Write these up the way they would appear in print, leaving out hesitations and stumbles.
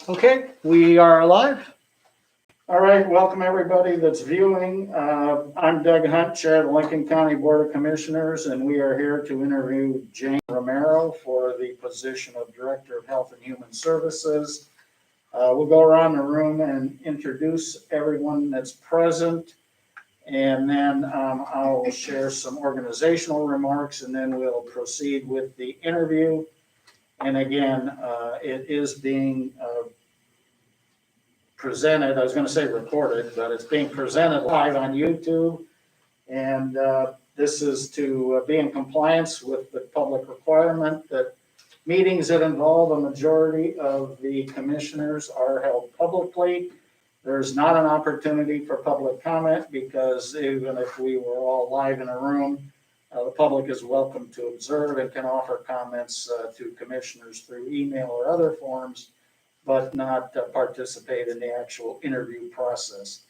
Okay, we are live. All right, welcome everybody that's viewing. I'm Doug Hunt, Chair of the Lincoln County Board of Commissioners, and we are here to interview Jayne Romero for the position of Director of Health and Human Services. We'll go around the room and introduce everyone that's present, and then I'll share some organizational remarks, and then we'll proceed with the interview. And again, it is being presented, I was going to say recorded, but it's being presented live on YouTube. And this is to be in compliance with the public requirement that meetings that involve a majority of the commissioners are held publicly. There's not an opportunity for public comment because even if we were all live in a room, the public is welcome to observe and can offer comments to commissioners through email or other forms, but not participate in the actual interview process.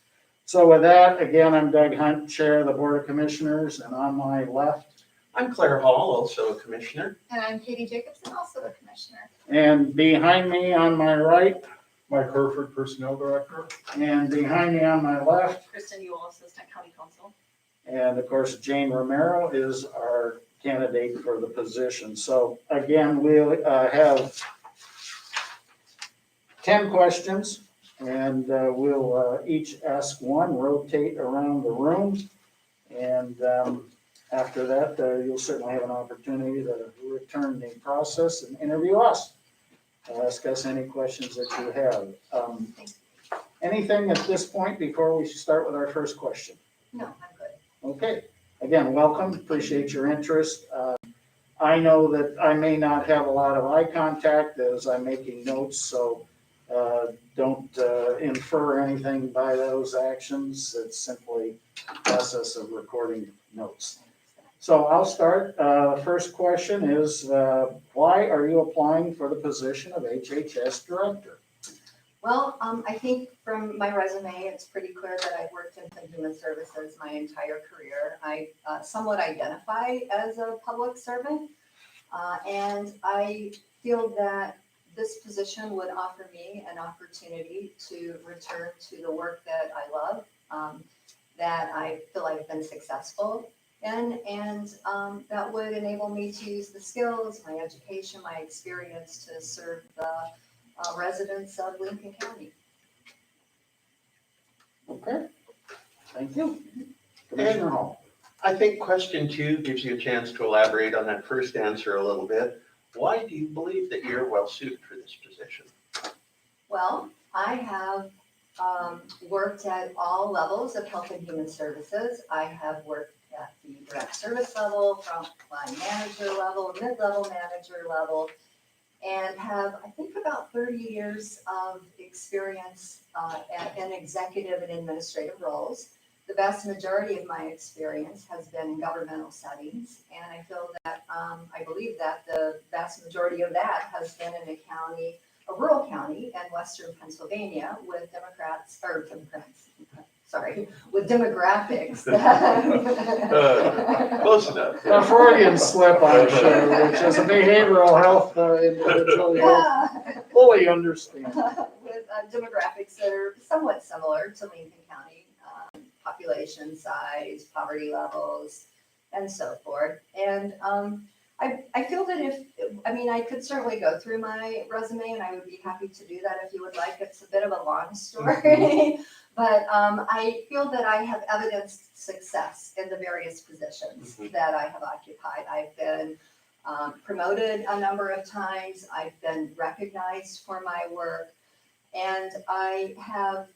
So with that, again, I'm Doug Hunt, Chair of the Board of Commissioners, and on my left. I'm Claire Hall, also a commissioner. And I'm Katie Jacobson, also a commissioner. And behind me on my right. Mike Herford, Personnel Director. And behind me on my left. Kristen Ewell, Assistant County Counsel. And of course, Jayne Romero is our candidate for the position. So again, we'll have 10 questions, and we'll each ask one, rotate around the room. And after that, you'll certainly have an opportunity to return the process and interview us. Ask us any questions that you have. Anything at this point before we start with our first question? No, I'm good. Okay. Again, welcome. Appreciate your interest. I know that I may not have a lot of eye contact as I'm making notes, so don't infer anything by those actions. It's simply a process of recording notes. So I'll start. First question is, why are you applying for the position of HHS Director? Well, I think from my resume, it's pretty clear that I've worked in human services my entire career. I somewhat identify as a public servant, and I feel that this position would offer me an opportunity to return to the work that I love, that I feel I've been successful in, and that would enable me to use the skills, my education, my experience to serve the residents of Lincoln County. Okay, thank you. Commissioner Hall. I think question 2 gives you a chance to elaborate on that first answer a little bit. Why do you believe that you're well suited for this position? Well, I have worked at all levels of health and human services. I have worked at the direct service level, frontline manager level, mid-level manager level, and have, I think, about 30 years of experience in executive and administrative roles. The vast majority of my experience has been in governmental settings, and I feel that, I believe that the vast majority of that has been in a rural county in Western Pennsylvania with with demographics. Close enough. A Freudian slip, I'm sure, which is a behavioral health individual Yeah. fully understand. With demographics that are somewhat similar to Lincoln County, population size, poverty levels, and so forth. And I feel that I could certainly go through my resume, and I would be happy to do that if you would like. It's a bit of a long story, but I feel that I have evidenced success in the various positions that I have occupied. I've been promoted a number of times. I've been recognized for my work, and I have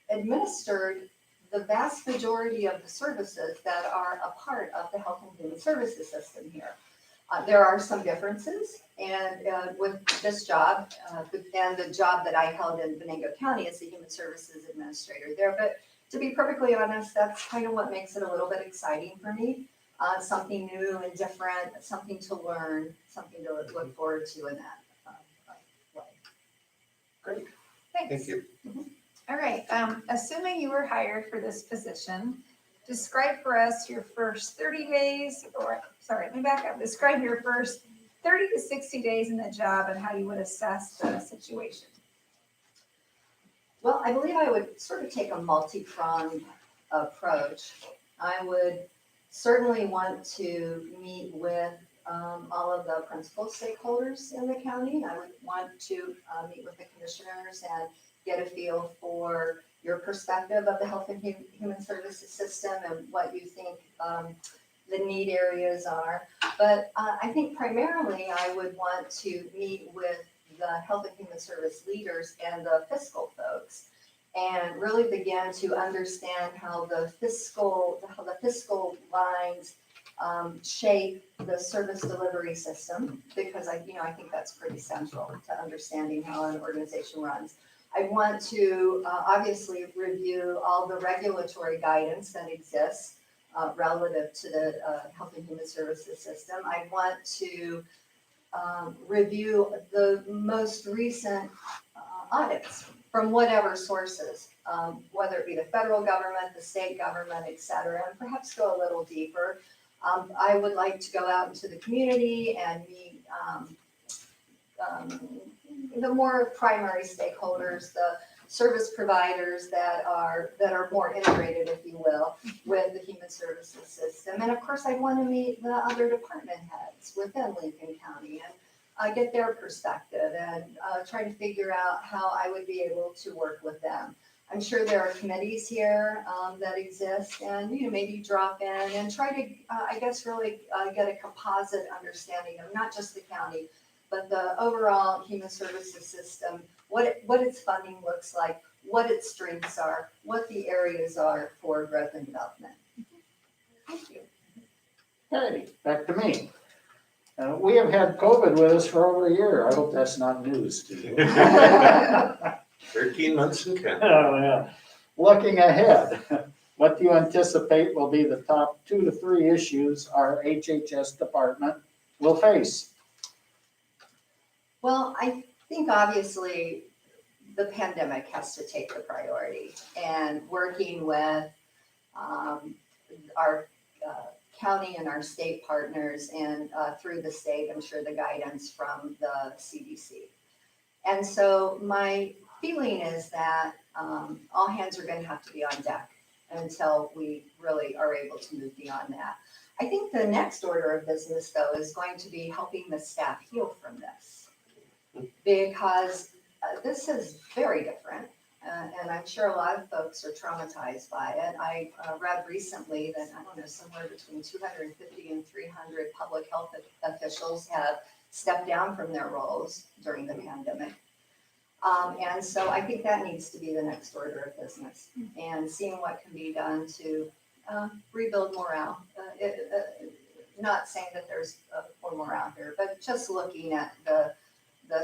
administered the vast majority of the services that are a part of the health and human services system here. There are some differences, and with this job and the job that I held in Venango County as the Human Services Administrator there, but to be perfectly honest, that's kind of what makes it a little bit exciting for me. Something new and different, something to learn, something to look forward to in that way. Great. Thanks. Thank you. All right, assuming you were hired for this position, describe for us your first 30 days, or sorry, let me back up. Describe your first 30 to 60 days in the job and how you would assess the situation. Well, I believe I would sort of take a multi-pronged approach. I would certainly want to meet with all of the principal stakeholders in the county. I would want to meet with the commissioners and get a feel for your perspective of the health and human services system and what you think the need areas are. But I think primarily I would want to meet with the health and human service leaders and the fiscal folks and really begin to understand how the fiscal lines shape the service delivery system, because I think that's pretty central to understanding how an organization runs. I want to obviously review all the regulatory guidance that exists relative to the health and human services system. I want to review the most recent audits from whatever sources, whether it be the federal government, the state government, et cetera, and perhaps go a little deeper. I would like to go out into the community and meet the more primary stakeholders, the service providers that are more integrated, if you will, with the human services system. And of course, I'd want to meet the other department heads within Lincoln County and get their perspective and try to figure out how I would be able to work with them. I'm sure there are committees here that exist, and maybe drop in and try to, I guess, really get a composite understanding of not just the county, but the overall human services system, what its funding looks like, what its strengths are, what the areas are for growth and development. Thank you. Okay, back to me. We have had COVID with us for over a year. I hope that's not news to you. 13 months and counting. Oh, yeah. Looking ahead, what do you anticipate will be the top 2 to 3 issues our HHS department will face? Well, I think obviously the pandemic has to take the priority, and working with our county and our state partners and through the state, I'm sure the guidance from the CDC. And so my feeling is that all hands are going to have to be on deck until we really are able to move beyond that. I think the next order of business, though, is going to be helping the staff heal from this, because this is very different. And I'm sure a lot of folks are traumatized by it. I read recently that, somewhere between 250 and 300 public health officials have stepped down from their roles during the pandemic. And so I think that needs to be the next order of business, and seeing what can be done to rebuild morale. Not saying that there's poor morale here, but just looking at the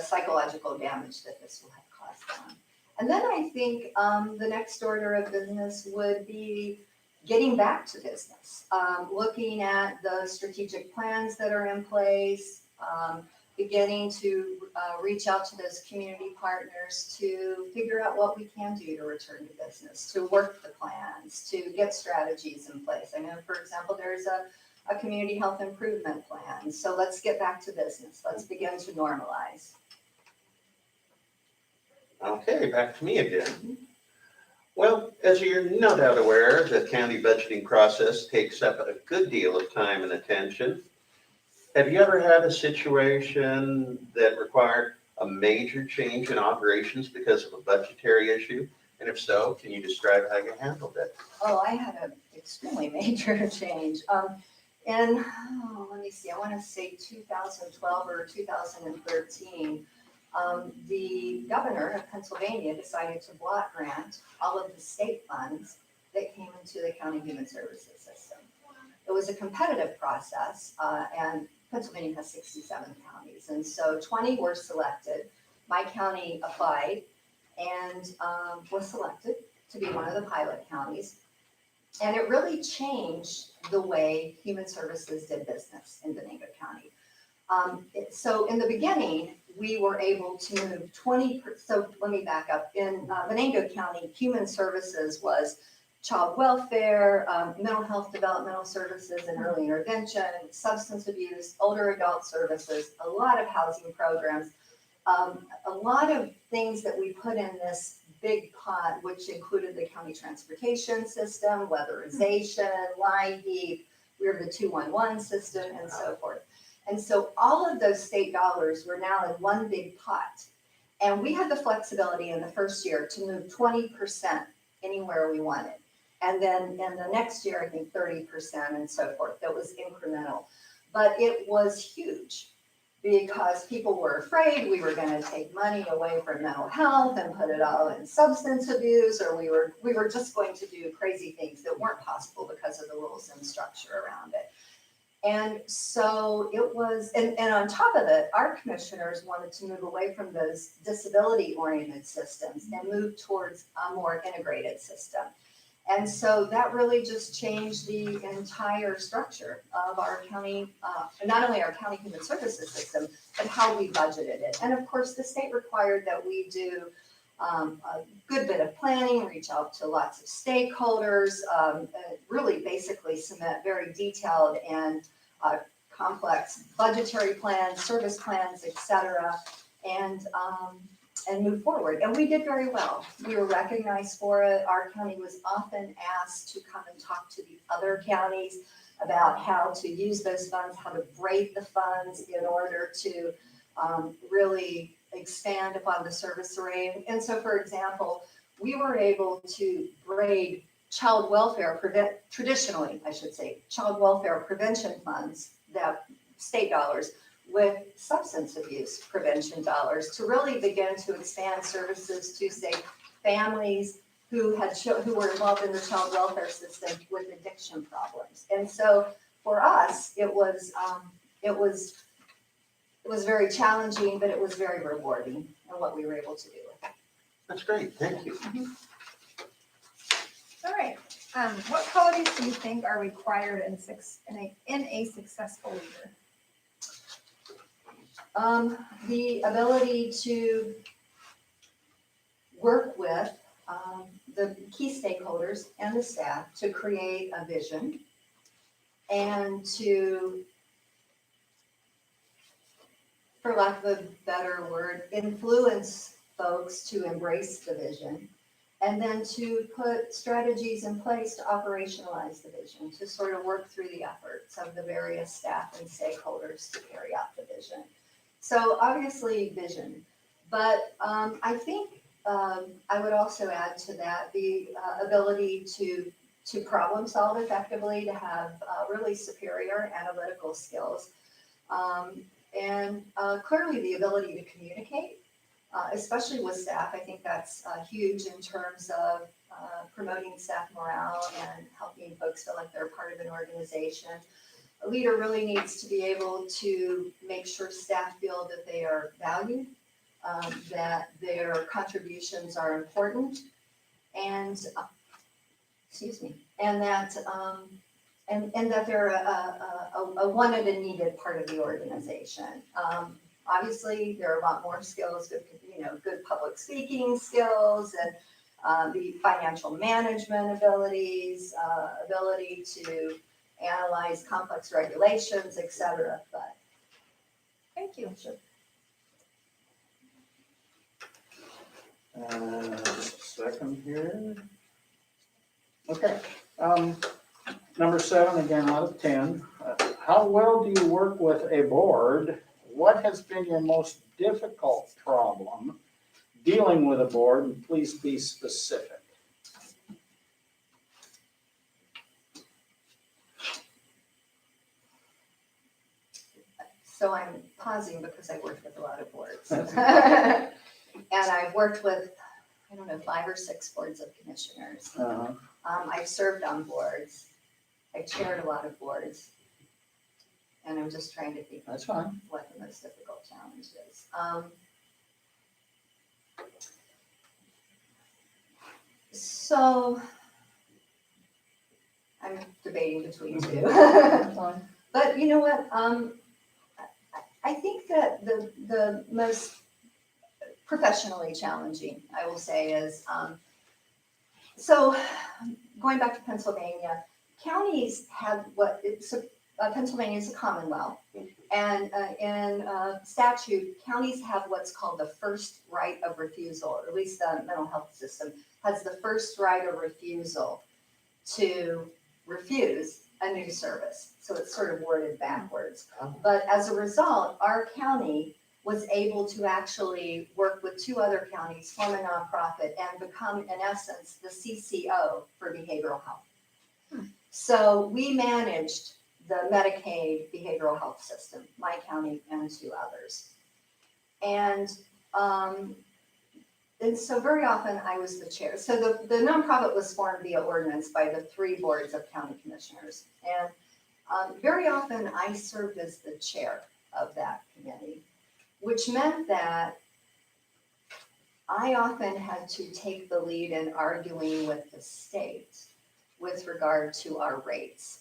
psychological damage that this will have caused them. And then I think the next order of business would be getting back to business, looking at the strategic plans that are in place, beginning to reach out to those community partners to figure out what we can do to return to business, to work the plans, to get strategies in place. I know, for example, there's a community health improvement plan. So let's get back to business. Let's begin to normalize. Okay, back to me again. Well, as you're no doubt aware, the county budgeting process takes up a good deal of time and attention. Have you ever had a situation that required a major change in operations because of a budgetary issue? And if so, can you describe how you handled it? Oh, I had an extremely major change. Let me see, I want to say 2012 or 2013, the governor of Pennsylvania decided to block grant all of the state funds that came into the county human services system. It was a competitive process, and Pennsylvania has 67 counties, and so 20 were selected. My county applied and was selected to be one of the pilot counties. And it really changed the way human services did business in Venango County. So in the beginning, we were able to move so let me back up. In Venango County, human services was child welfare, mental health developmental services and early intervention, substance abuse, older adult services, a lot of housing programs, a lot of things that we put in this big pot, which included the county transportation system, weatherization, line heat, we were the 211 system and so forth. And so all of those state dollars were now in one big pot. And we had the flexibility in the first year to move 20% anywhere we wanted. And then in the next year, I think 30% and so forth. That was incremental. But it was huge because people were afraid we were going to take money away from mental health and put it all in substance abuse, or we were just going to do crazy things that weren't possible because of the rules and structure around it. And so it was, and on top of it, our commissioners wanted to move away from those disability-oriented systems and move towards a more integrated system. And so that really just changed the entire structure of our county, not only our county human services system, but how we budgeted it. And of course, the state required that we do a good bit of planning, reach out to lots of stakeholders, really basically submit very detailed and complex budgetary plans, service plans, et cetera, and move forward. And we did very well. We were recognized for it. Our county was often asked to come and talk to the other counties about how to use those funds, how to braid the funds in order to really expand upon the service array. And so, for example, we were able to braid child welfare, traditionally, I should say, child welfare prevention funds, that state dollars, with substance abuse prevention dollars to really begin to expand services to, say, families who were involved in the child welfare system with addiction problems. And so for us, it was very challenging, but it was very rewarding in what we were able to do. That's great, thank you. All right. What qualities do you think are required in a successful leader? The ability to work with the key stakeholders and the staff to create a vision and to, for lack of a better word, influence folks to embrace the vision, and then to put strategies in place to operationalize the vision, to sort of work through the efforts of the various staff and stakeholders to carry out the vision. So obviously vision, but I think I would also add to that the ability to problem solve effectively, to have really superior analytical skills, and clearly the ability to communicate, especially with staff. I think that's huge in terms of promoting staff morale and helping folks feel like they're part of an organization. A leader really needs to be able to make sure staff feel that they are valued, that their contributions are important, and and that they're a wanted and needed part of the organization. Obviously, there are a lot more skills, good public speaking skills, and the financial management abilities, ability to analyze complex regulations, et cetera. But Thank you. sure. Just a second here. Okay. Number 7, again, out of 10. How well do you work with a board? What has been your most difficult problem dealing with a board? And please be specific. So I'm pausing because I worked with a lot of boards. And I've worked with, 5 or 6 boards of commissioners. I've served on boards. I've chaired a lot of boards. And I'm just trying to think That's fine. what the most difficult challenge is. So I'm debating between 2. But you know what? I think that the most professionally challenging, I will say, is so going back to Pennsylvania, counties had Pennsylvania is a commonwealth. And in statute, counties have what's called the first right of refusal, or at least the mental health system has the first right of refusal to refuse a new service. So it's sort of worded backwards. But as a result, our county was able to actually work with 2 other counties, form a nonprofit, and become, in essence, the CCO for behavioral health. So we managed the Medicaid behavioral health system, my county and 2 others. And so very often I was the chair. So the nonprofit was formed via ordinance by the 3 boards of county commissioners. And very often I served as the chair of that committee, which meant that I often had to take the lead in arguing with the state with regard to our rates.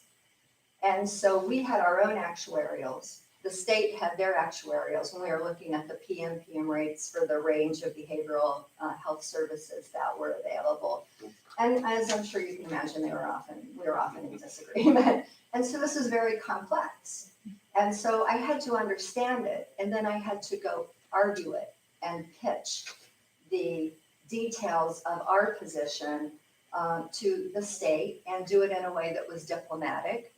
And so we had our own actuarials. The state had their actuarials when we were looking at the PMPM rates for the range of behavioral health services that were available. And as I'm sure you can imagine, we were often in disagreement. And so this is very complex. And so I had to understand it, and then I had to go argue it and pitch the details of our position to the state, and do it in a way that was diplomatic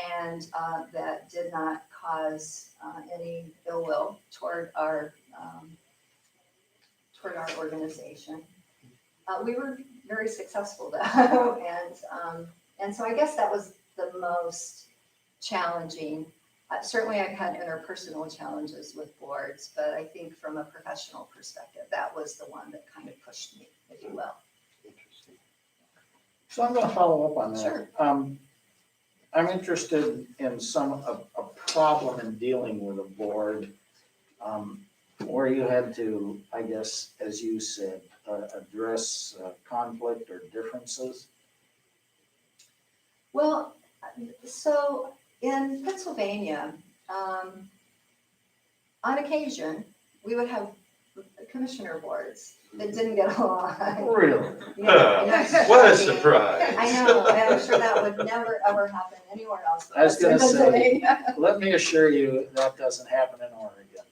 and that did not cause any ill will toward our organization. We were very successful though, and so I guess that was the most challenging. Certainly I've had interpersonal challenges with boards, but I think from a professional perspective, that was the one that kind of pushed me, if you will. Interesting. So I'm going to follow up on that. Sure. I'm interested in a problem in dealing with a board where you had to, I guess, as you said, address conflict or differences. Well, so in Pennsylvania, on occasion, we would have commissioner boards that didn't get along. Really? Yeah, yeah. What a surprise. I know, and I'm sure that would never, ever happen anywhere else. but I was gonna in say- Pennsylvania. Let me assure you that doesn't happen in Oregon.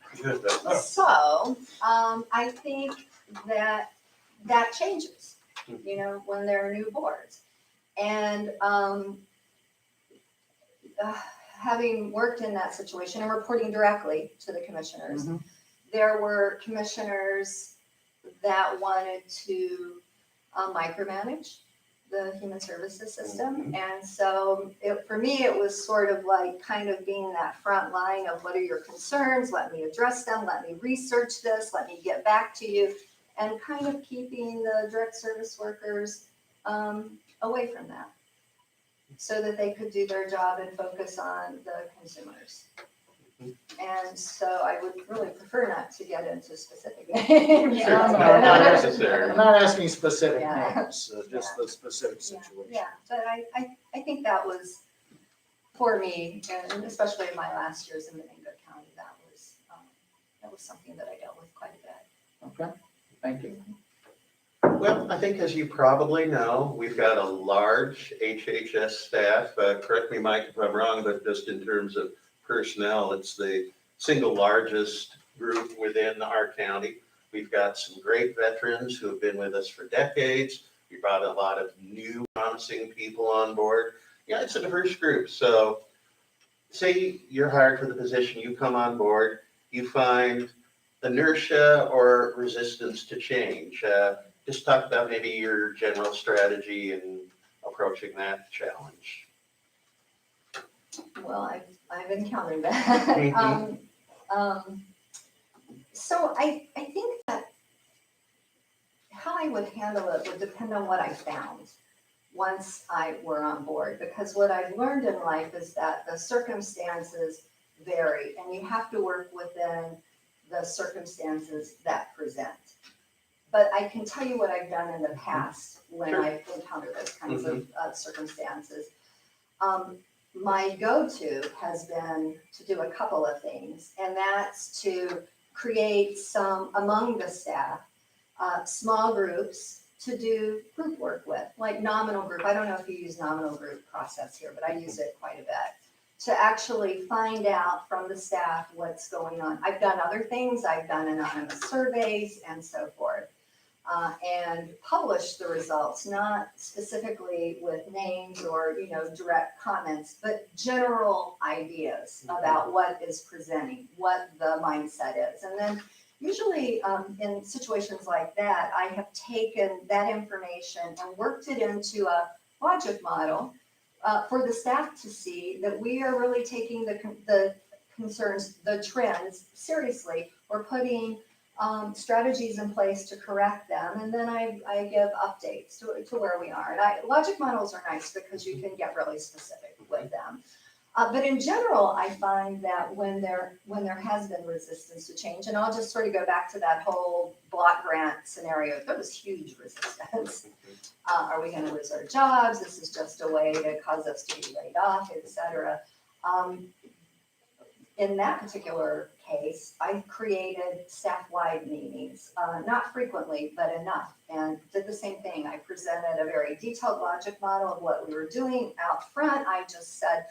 So, I think that changes, when there are new boards. And having worked in that situation and reporting directly to the commissioners, there were commissioners that wanted to micromanage the human services system. And so for me, it was sort of like kind of being that front line of what are your concerns? Let me address them. Let me research this. Let me get back to you. And kind of keeping the direct service workers away from that so that they could do their job and focus on the consumers. And so I would really prefer not to get into specific names. Sure, not necessary. I'm not asking specific Yeah. names, just the specific situation. Yeah, but I think that was, for me, and especially in my last years in Menango County, that was something that I dealt with quite a bit. Okay, thank you. Well, I think as you probably know, we've got a large HHS staff. Correct me, Mike, if I'm wrong, but just in terms of personnel, it's the single largest group within our county. We've got some great veterans who have been with us for decades. We brought a lot of new promising people on board. Yeah, it's a diverse group. So say you're hired for the position, you come on board, you find inertia or resistance to change. Just talk about maybe your general strategy in approaching that challenge. Well, I've encountered that. So I think that how I would handle it would depend on what I found once I were on board, because what I've learned in life is that the circumstances vary and you have to work within the circumstances that present. But I can tell you what I've done in the past when Sure. I've encountered those kinds of circumstances. My go-to has been to do a couple of things, and that's to create some, among the staff, small groups to do group work with, like nominal group. I don't know if you use nominal group process here, but I use it quite a bit to actually find out from the staff what's going on. I've done other things. I've done anonymous surveys and so forth, and published the results, not specifically with names or, direct comments, but general ideas about what is presenting, what the mindset is. And then usually in situations like that, I have taken that information and worked it into a logic model for the staff to see that we are really taking the concerns, the trends seriously. We're putting strategies in place to correct them, and then I give updates to where we are. And logic models are nice because you can get really specific with them. But in general, I find that when there has been resistance to change, and I'll just sort of go back to that whole block grant scenario, there was huge resistance. Are we going to lose our jobs? This is just a way to cause us to be laid off, et cetera. In that particular case, I created staff-wide meetings, not frequently, but enough, and did the same thing. I presented a very detailed logic model of what we were doing out front. I just said,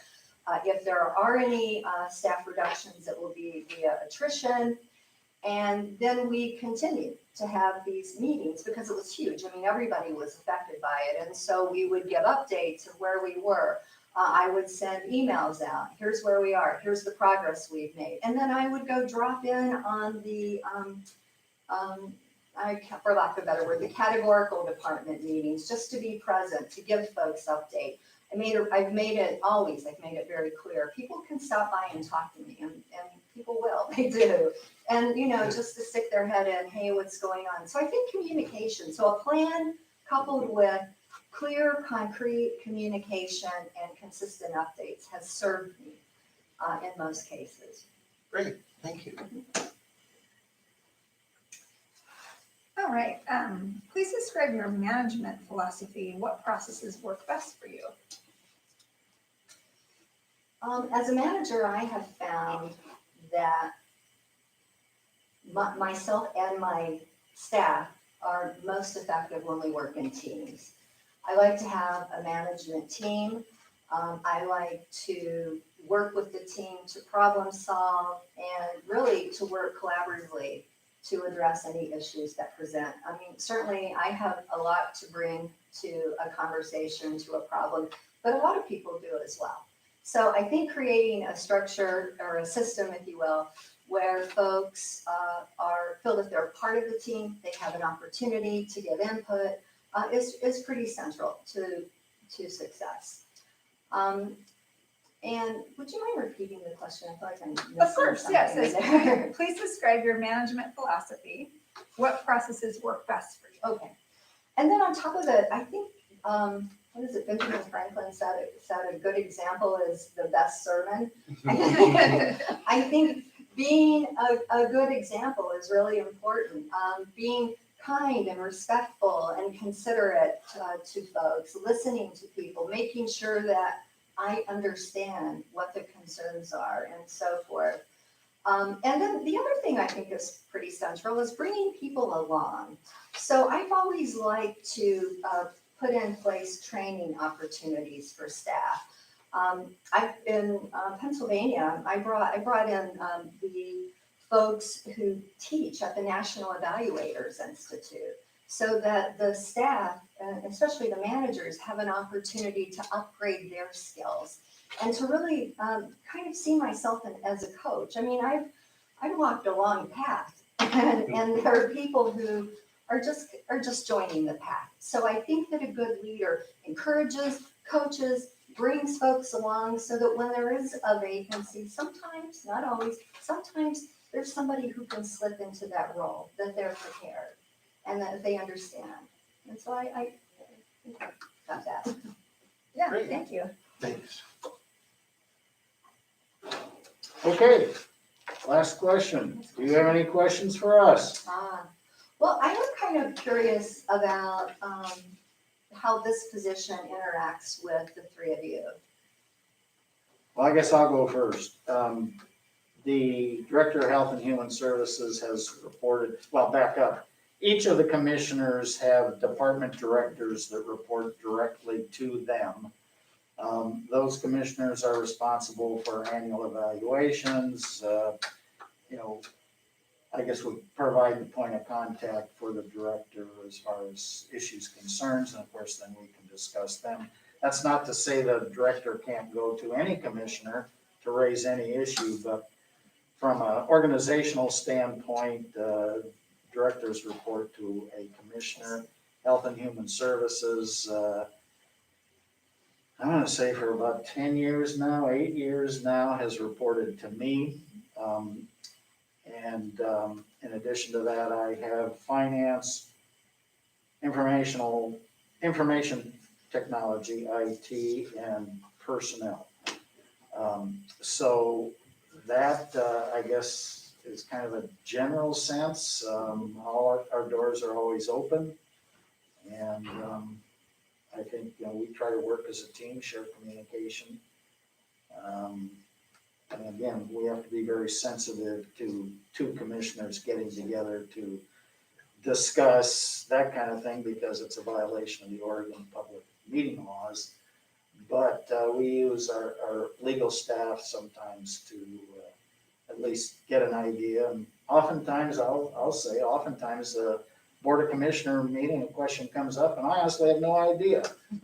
if there are any staff reductions, it will be via attrition. And then we continued to have these meetings because it was huge. I mean, everybody was affected by it. And so we would give updates of where we were. I would send emails out. Here's where we are. Here's the progress we've made. And then I would go drop in on the, for lack of a better word, the categorical department meetings, just to be present, to give folks update. I've made it very clear. People can stop by and talk to me, and people will, they do. And, just to stick their head in, hey, what's going on? So I think communication, so a plan coupled with clear, concrete communication and consistent updates has served me in most cases. Great, thank you. All right, please describe your management philosophy. What processes work best for you? As a manager, I have found that myself and my staff are most effective when we work in teams. I like to have a management team. I like to work with the team to problem solve and really to work collaboratively to address any issues that present. I mean, certainly I have a lot to bring to a conversation, to a problem, but a lot of people do as well. So I think creating a structure or a system, if you will, where folks feel that they're part of the team, they have an opportunity to give input, is pretty central to success. And would you mind repeating the question? I feel like I'm missing Of course, yes. something there. Please describe your management philosophy. What processes work best for you? Okay. And then on top of it, I think, what is it, Benjamin Franklin said a good example is the best sermon. I think being a good example is really important. Being kind and respectful and considerate to folks, listening to people, making sure that I understand what the concerns are and so forth. And then the other thing I think is pretty central is bringing people along. So I've always liked to put in place training opportunities for staff. In Pennsylvania, I brought in the folks who teach at the National Evaluators Institute so that the staff, especially the managers, have an opportunity to upgrade their skills and to really kind of see myself as a coach. I mean, I've walked a long path and there are people who are just joining the path. So I think that a good leader encourages, coaches, brings folks along so that when there is a vacancy, sometimes, not always, sometimes there's somebody who can slip into that role, that they're prepared and that they understand. And so I think I got that. Yeah, Great. thank you. Thanks. Okay, last question. Do you have any questions for us? Well, I am kind of curious about how this position interacts with the three of you. Well, I guess I'll go first. The Director of Health and Human Services has reported, well, back up. each of the commissioners have department directors that report directly to them. Those commissioners are responsible for annual evaluations, I guess we provide the point of contact for the director as far as issues, concerns, and of course, then we can discuss them. That's not to say the director can't go to any commissioner to raise any issue, but from an organizational standpoint, directors report to a commissioner. Health and Human Services, I'm gonna say for about 10 years now, 8 years now, has reported to me. In addition to that, I have finance, information technology, IT, and personnel. So that, I guess, is kind of a general sense. All our doors are always open. And I think, we try to work as a team, share communication. And again, we have to be very sensitive to two commissioners getting together to discuss that kind of thing because it's a violation of the Oregon public meeting laws. But we use our legal staff sometimes to at least get an idea. And oftentimes, I'll say, oftentimes the Board of Commissioner meeting, a question comes up, and I honestly have no idea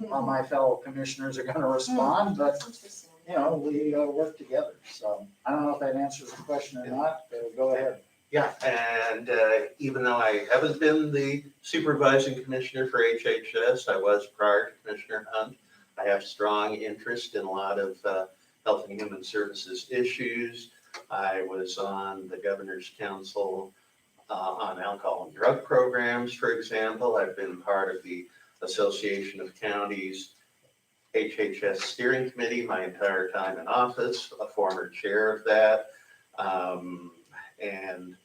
how my fellow commissioners are gonna respond, but Interesting. we work together. So I don't know if that answers the question or not. Go ahead. Yeah, and even though I haven't been the supervising commissioner for HHS, I was prior to Commissioner Hunt. I have strong interest in a lot of health and human services issues. I was on the Governor's Council on alcohol and drug programs, for example. I've been part of the Association of Counties HHS Steering Committee my entire time in office, a former chair of that. And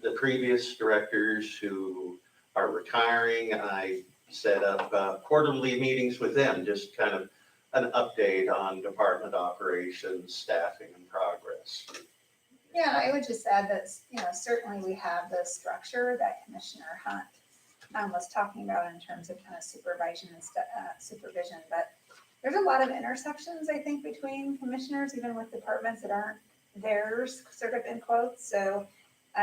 the previous directors who are retiring, I set up quarterly meetings with them, just kind of an update on department operations, staffing, and progress. Yeah, I would just add that, certainly we have the structure that Commissioner Hunt was talking about in terms of kind of supervision and supervision, but there's a lot of intersections, I think, between commissioners, even with departments that aren't theirs, sort of in quotes. So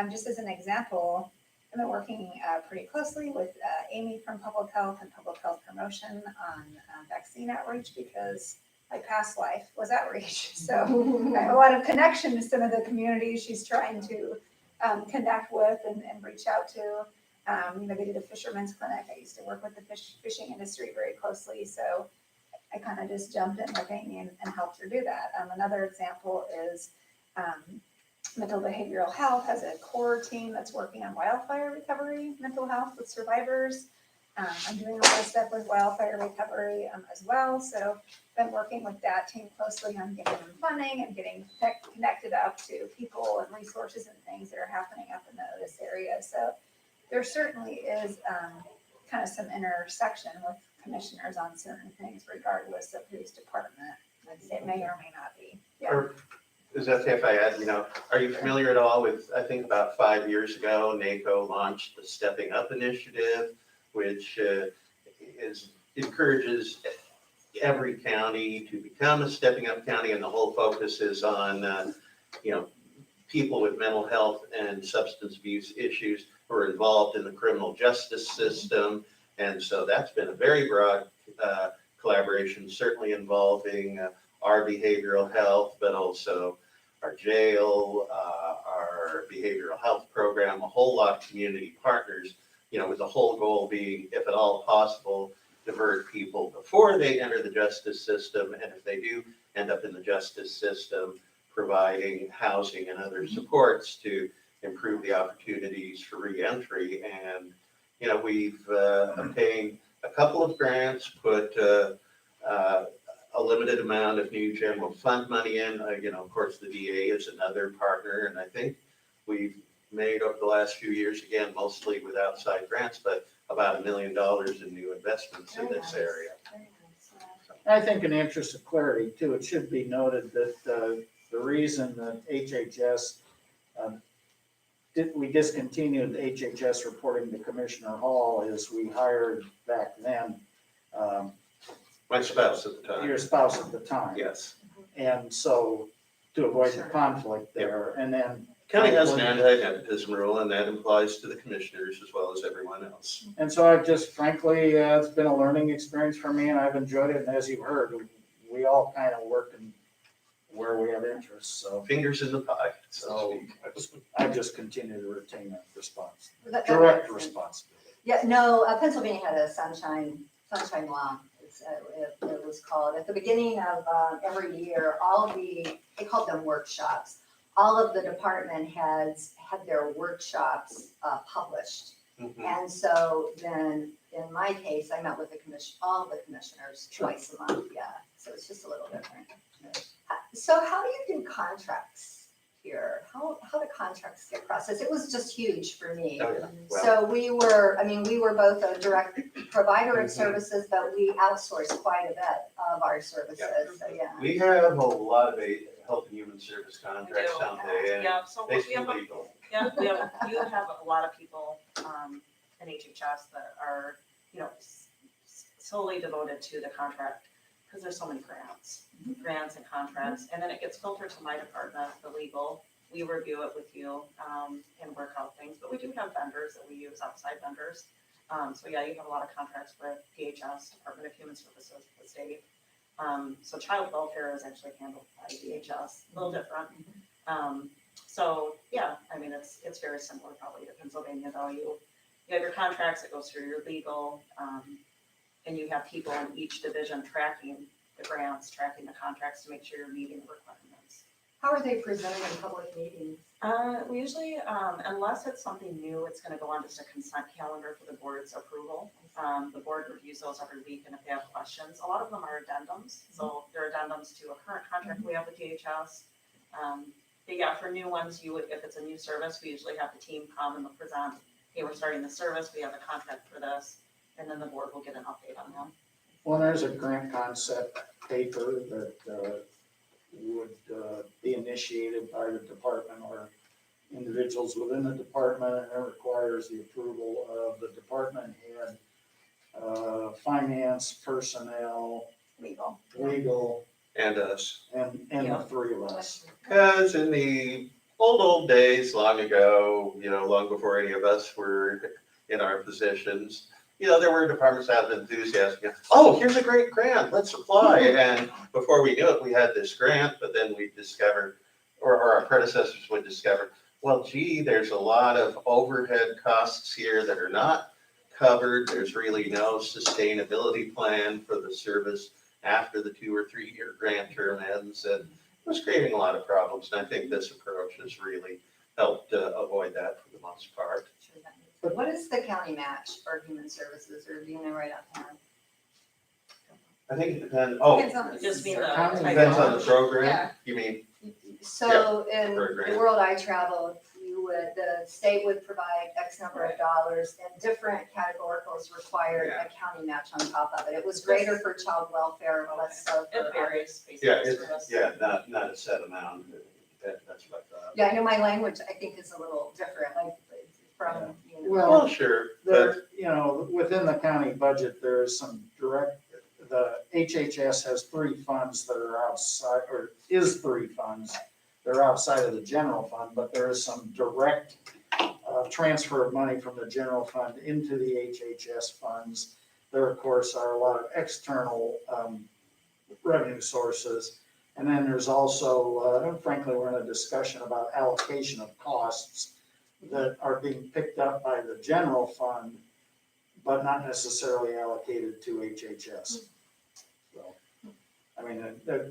just as an example, I've been working pretty closely with Amy from Public Health and Public Health Promotion on vaccine outreach because my past life was outreach. So I have a lot of connection to some of the communities she's trying to connect with and reach out to. They did a fisherman's clinic. I used to work with the fishing industry very closely. So I kind of just jumped in with Amy and helped her do that. Another example is mental behavioral health has a core team that's working on wildfire recovery, mental health with survivors. I'm doing a lot of stuff with wildfire recovery as well. So been working with that team closely on getting them funding and getting connected up to people and resources and things that are happening up in this area. So there certainly is kind of some intersection with commissioners on certain things regardless of whose department it may or may not be. Yeah. Or is that okay if I add, are you familiar at all with, I think about 5 years ago, NACO launched the Stepping Up Initiative, which encourages every county to become a Stepping Up county, and the whole focus is on, people with mental health and substance abuse issues who are involved in the criminal justice system. And so that's been a very broad collaboration, certainly involving our behavioral health, but also our jail, our behavioral health program, a whole lot of community partners, with the whole goal being, if at all possible, divert people before they enter the justice system. And if they do end up in the justice system, providing housing and other supports to improve the opportunities for reentry. And, we've obtained a couple of grants, put a limited amount of new general fund money in. Of course, the VA is another partner, and I think we've made over the last few years, again, mostly with outside grants, but about $1 million in new investments in this area. Very nice, yeah. I think in the interest of clarity too, it should be noted that the reason that HHS we discontinued HHS reporting to Commissioner Hall is we hired back then, My spouse at the time. your spouse at the time. Yes. And so to avoid the conflict there, and then, County has an anti-nepotism rule, and that applies to the commissioners as well as everyone else. and so I've just frankly, it's been a learning experience for me and I've enjoyed it. And as you've heard, we all kind of work in where we have interests, so Fingers in the pie, so So- to speak. I just continue to retain that response, That direct makes sense. responsibility. Yeah, no, Pennsylvania had a sunshine law, it was called. At the beginning of every year, they called them workshops. All of the department heads had their workshops published. Mhm. And so then, in my case, I met with all the commissioners twice a month, yeah. So it's just a little different. So how do you do contracts here? How do contracts get processed? It was just huge for me. Oh, yeah. Well, So we were both a direct provider of services, but we outsourced quite a bit of our services, so yeah. we have a lot of health and human service contracts, We do. don't they? And Yeah, so we basically have, legal. you have a lot of people, in HHS that are, solely devoted to the contract, because there's so many grants and contracts, and then it gets filtered to my department, the legal. We review it with you, and work out things, but we do have vendors that we use, outside vendors. So yeah, you have a lot of contracts with DHS, Department of Human Services, the state. So child welfare is actually handled by DHS, a little different. So yeah, I mean, it's very similar probably to Pennsylvania, though. You have your contracts, it goes through your legal, and you have people in each division tracking the grants, tracking the contracts to make sure you're meeting the requirements. How are they presented in public meetings? We usually, unless it's something new, it's gonna go on just a consent calendar for the board's approval. The board reviews those every week, and if they have questions, a lot of them are addendums. So they're addendums to a current contract we have with DHS. But yeah, for new ones, if it's a new service, we usually have the team come and they'll present, hey, we're starting the service, we have a contract for this, and then the board will get an update on them. Well, there's a grant concept paper that would be initiated by the department or individuals within the department, and it requires the approval of the department head, finance, personnel, legal, And us. and the three of us. Because in the old days, long ago, long before any of us were in our positions, there were departments out of enthusiasm. Oh, here's a great grant, let's apply. And before we knew it, we had this grant, but then we discovered, or our predecessors would discover, well, gee, there's a lot of overhead costs here that are not covered. There's really no sustainability plan for the service after the 2 or 3 year grant term ends. And it was creating a lot of problems. And I think this approach has really helped avoid that for the most part. What is the county match for human services, or do you know right offhand? I think it depends, Depends on the. Just mean How many depends on the Yeah. program. You mean, So in for a the grant. world I traveled, the state would provide X number of dollars, and different categoricals required a county match on top of it. It was greater for child welfare, less so for. It varies based yeah, on the service. not a set amount. That's what I thought. Yeah, I know my language, I think, is a little different, like from, Well, Sure, but There, within the county budget, there is some direct, the HHS has 3 funds that are outside, or is 3 funds. They're outside of the general fund, but there is some direct transfer of money from the general fund into the HHS funds. There, of course, are a lot of external revenue sources. And then there's also, frankly, we're in a discussion about allocation of costs that are being picked up by the general fund, but not necessarily allocated to HHS. So, I mean,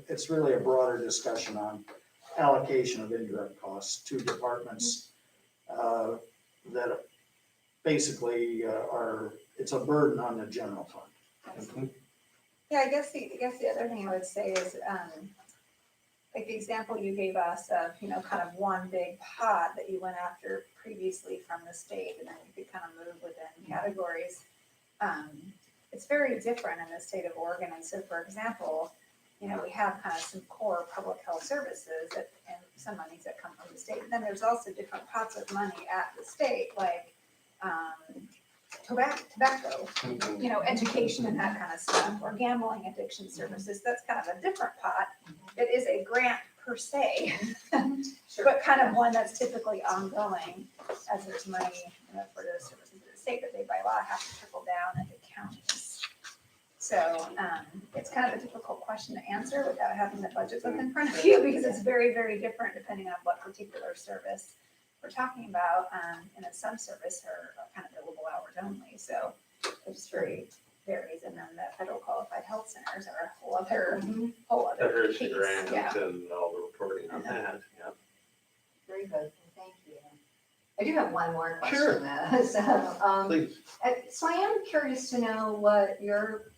it's really a broader discussion on allocation of indirect costs to departments that basically it's a burden on the general fund. Yeah, I guess the other thing I would say is, like the example you gave us of, kind of one big pot that you went after previously from the state, and then you could kind of move within categories. It's very different in the state of Oregon. And so, for example, we have kind of some core public health services and some monies that come from the state. But then there's also different pots of money at the state, like, tobacco, education and that kind of stuff, or gambling addiction services. That's kind of a different pot. It is a grant per se, but kind of one that's typically ongoing as there's money, for those services of the state that they by law have to trickle down into counties. So, it's kind of a difficult question to answer without having the budget book in front of you, because it's very, very different depending on what particular service we're talking about. Some service are kind of billable hours only, so it just very varies. And then the federal qualified health centers are a whole other There's the piece. grant Yeah. and all the reporting on that, yeah. Very good, thank you. I do have one more Sure. question though. So, Please. so I am curious to know what your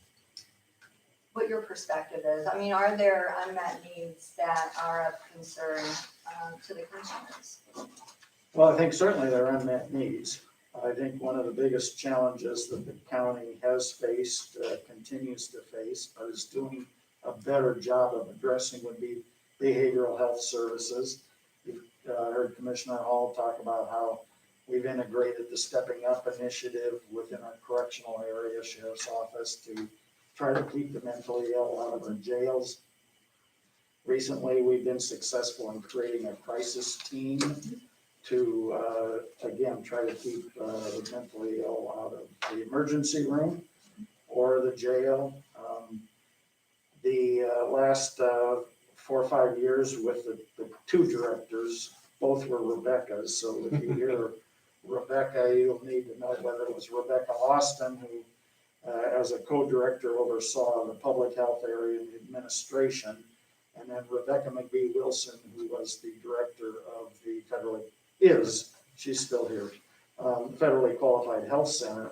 perspective is. I mean, are there unmet needs that are of concern to the commissioners? Well, I think certainly there are unmet needs. I think one of the biggest challenges that the county has faced, continues to face, but is doing a better job of addressing would be behavioral health services. You've heard Commissioner Hall talk about how we've integrated the Stepping Up initiative within our correctional area sheriff's office to try to keep the mentally ill out of our jails. Recently, we've been successful in creating a crisis team to, again, try to keep the mentally ill out of the emergency room or the jail. The last 4 or 5 years with the two directors, both were Rebecca's, so if you hear Rebecca, you'll need to know whether it was Rebecca Austin, who as a co-director oversaw the public health area and administration, and then Rebecca McBee Wilson, who was the director of the she's still here, federally qualified health center.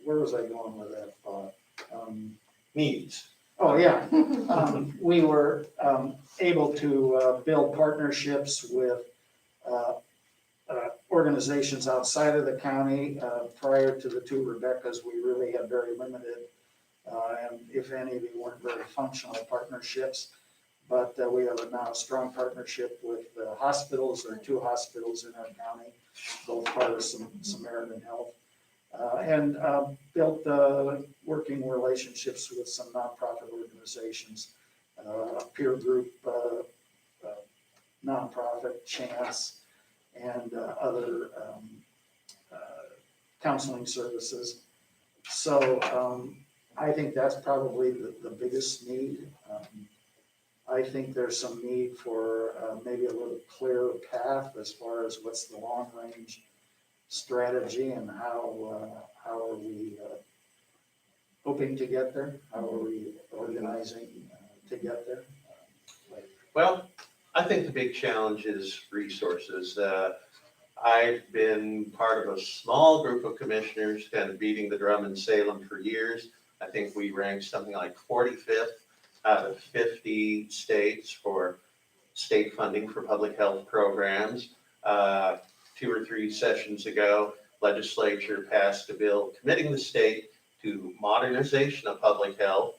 Where was I going with that thought? Needs. Oh, yeah. We were able to build partnerships with organizations outside of the county. Prior to the two Rebeccas, we really had very limited, and if any, they weren't very functional partnerships. But we have now a strong partnership with hospitals. There are 2 hospitals in our county, both part of Samaritan Health. And built working relationships with some nonprofit organizations, peer group nonprofit, Chance, and other counseling services. So I think that's probably the biggest need. I think there's some need for maybe a little clearer path as far as what's the long range strategy and how are we hoping to get there? How are we organizing to get there? Well, I think the big challenge is resources. I've been part of a small group of commissioners kind of beating the drum in Salem for years. I think we ranked something like 45th out of 50 states for state funding for public health programs. 2 or 3 sessions ago, legislature passed a bill committing the state to modernization of public health,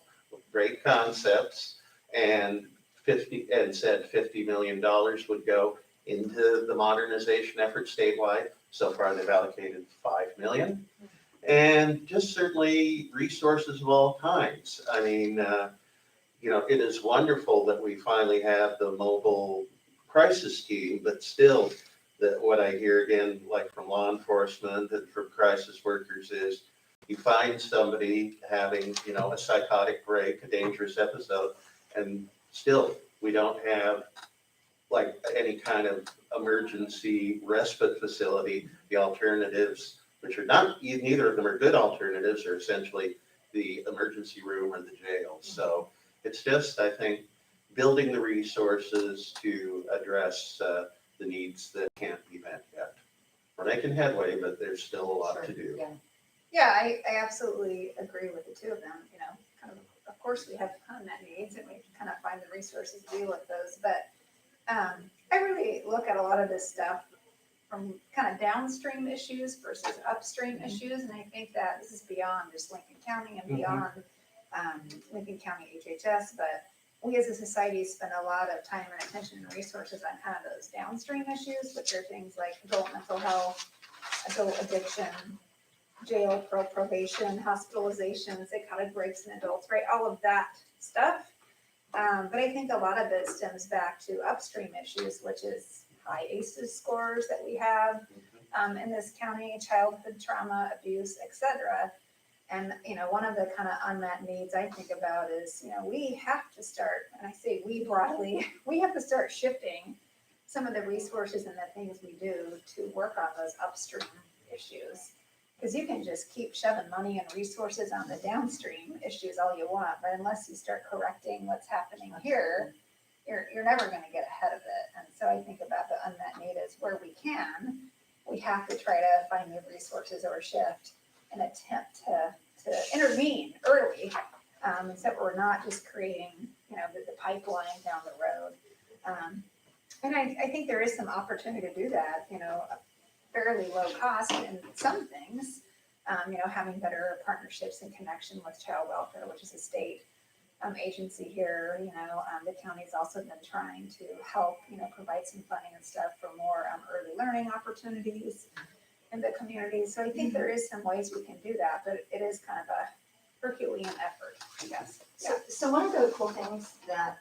great concepts, and said $50 million would go into the modernization effort statewide. So far, they've allocated $5 million. And just certainly resources of all kinds. I mean, it is wonderful that we finally have the mobile crisis team, but still, what I hear again, like from law enforcement and from crisis workers, is you find somebody having, a psychotic break, a dangerous episode, and still we don't have like any kind of emergency respite facility. The alternatives, which are not, neither of them are good alternatives, are essentially the emergency room or the jail. So it's just, I think, building the resources to address the needs that can't be met yet. We're making headway, but there's still a lot to do. Yeah, I absolutely agree with the 2 of them, of course we have unmet needs and we kind of find the resources to deal with those, but I really look at a lot of this stuff from kind of downstream issues versus upstream issues. And I think that this is beyond just Lincoln County and beyond Lincoln County HHS, but we as a society spend a lot of time and attention and resources on kind of those downstream issues, which are things like adult mental health, adult addiction, jail, probation, hospitalizations, psychotic breaks in adults, right? All of that stuff. But I think a lot of it stems back to upstream issues, which is high ACEs scores that we have in this county, childhood trauma, abuse, et cetera. And, one of the kind of unmet needs I think about is, we have to start, and I say we broadly, we have to start shifting some of the resources and the things we do to work on those upstream issues. Because you can just keep shoving money and resources on the downstream issues all you want, but unless you start correcting what's happening here, you're never going to get ahead of it. And so I think about the unmet need is where we can, we have to try to find new resources or shift and attempt to intervene early, so that we're not just creating, the pipeline down the road. And I think there is some opportunity to do that, fairly low cost in some things, having better partnerships and connection with child welfare, which is a state agency here. The county's also been trying to help, provide some funding and stuff for more early learning opportunities in the community. So I think there is some ways we can do that, but it is kind of a Herculean effort, I guess. So one of the cool things that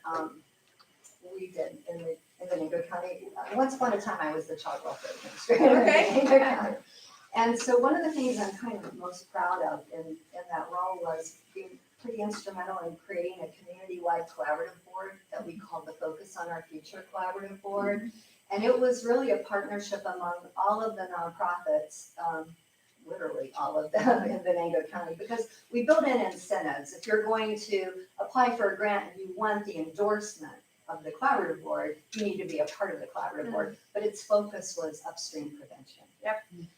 we did in Venango County, once upon a time I was the child welfare administrator in Venango County. And so one of the things I'm kind of most proud of in that role was being pretty instrumental in creating a community-wide collaborative board that we called the Focus on Our Future Collaborative Board. And it was really a partnership among all of the nonprofits, literally all of them in Venango County, because we built in incentives. If you're going to apply for a grant and you want the endorsement of the collaborative board, you need to be a part of the collaborative board, but its focus was upstream prevention.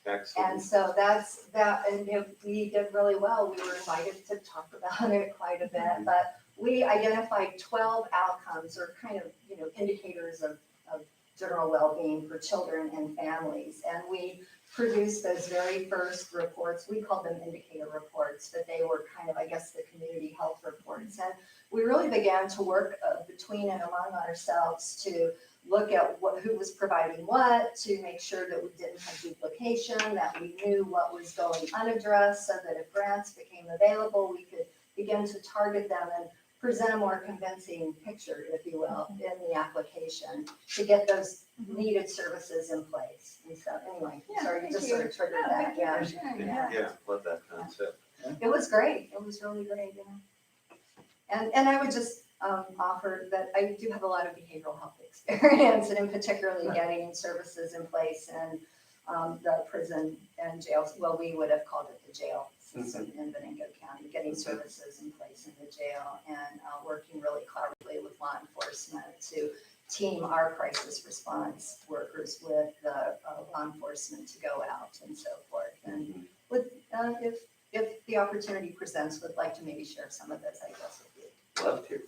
Excellent. And so that's that, and we did really well. We were invited to talk about it quite a bit, but we identified 12 outcomes or kind of, indicators of general well-being for children and families. And we produced those very first reports. We called them indicator reports, but they were kind of, I guess, the community health reports. And we really began to work between and among ourselves to look at who was providing what, to make sure that we didn't have duplication, that we knew what was going unaddressed, so that if grants became available, we could begin to target them and present a more convincing picture, if you will, in the application to get those needed services in place. And so anyway, sorry, you just sort of triggered that. Thank you for sharing that. Yeah, love that concept. It was great. It was really great, And I would just offer that I do have a lot of behavioral health experience, and in particularly getting services in place in the prison and jails. Well, we would have called it the jail system in Venango County, getting services in place in the jail and working really collaboratively with law enforcement to team our crisis response workers with the law enforcement to go out and so forth. And with if the opportunity presents, would like to maybe share some of this, I guess, with you. Love to.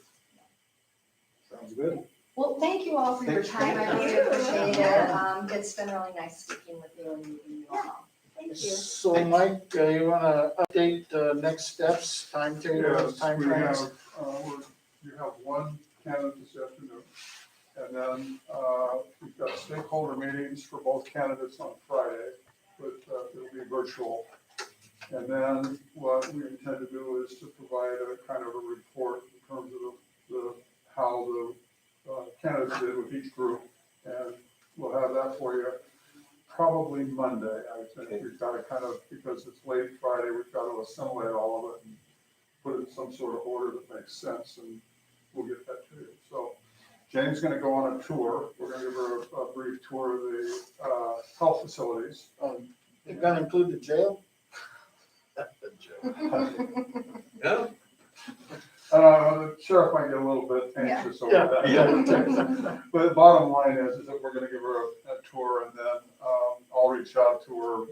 Sounds good. Well, thank you all for your Thanks. time. I really appreciate it. It's been really nice speaking with you and meeting you all. Thank you. So Mike, you wanna update next steps, timetable, Yes, time we frames? have, you have one candidate this afternoon. And then, we've got stakeholder meetings for both candidates on Friday, but, it'll be virtual. And then what we intend to do is to provide a kind of a report in terms of how the candidates did with each group. And we'll have that for you probably Monday, I think. We've got to kind of, because it's late Friday, we've got to assimilate all of it and put it in some sort of order that makes sense, and we'll get that to you. So Jayne's going to go on a tour. We're going to give her a brief tour of the health facilities. You gonna include the jail? No? The sheriff might get a little bit anxious over that. Yeah. But the bottom line is that we're gonna give her a tour, and then I'll reach out to her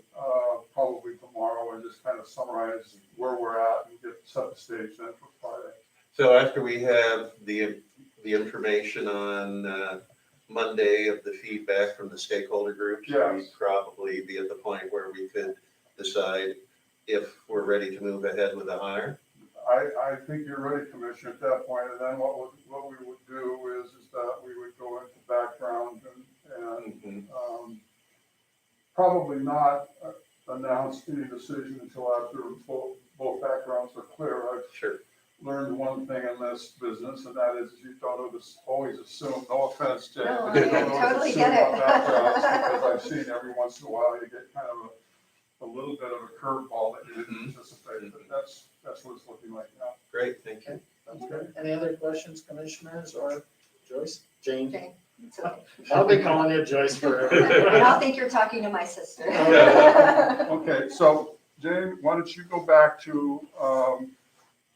probably tomorrow and just kind of summarize where we're at and set the stage then for Friday. So after we have the information on Monday of the feedback from the stakeholder groups, Yes. we'd probably be at the point where we could decide if we're ready to move ahead with a hire. I think you're ready, Commissioner, at that point, and then what we would do is that we would go into background and probably not announce any decision until after both backgrounds are clear. I've Sure. learned one thing in this business, and that is you don't always assume, no offense, Jay, No, but you I don't always totally assume get on it. backgrounds, because I've seen every once in a while, you get kind of a little bit of a curveball that you didn't anticipate, but that's what it's looking like now. Great, thank you. Okay? Any other questions, commissioners or Joyce? Jane? Okay, it's okay. I'll be calling you Joyce forever. And I'll think you're talking to my sister. Okay, so Jane, why don't you go back to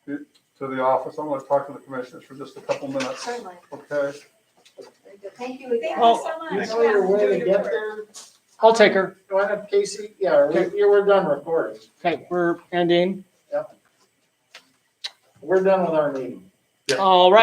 the office? I'm gonna talk to the commissioners for just a couple minutes, Certainly. okay? Very good. Thank you again. Thank Oh, you so much. You know your way to get there? I'll take her. Go ahead, Casey. Yeah, we're done recording. Okay, we're ending. We're done with our meeting. All right.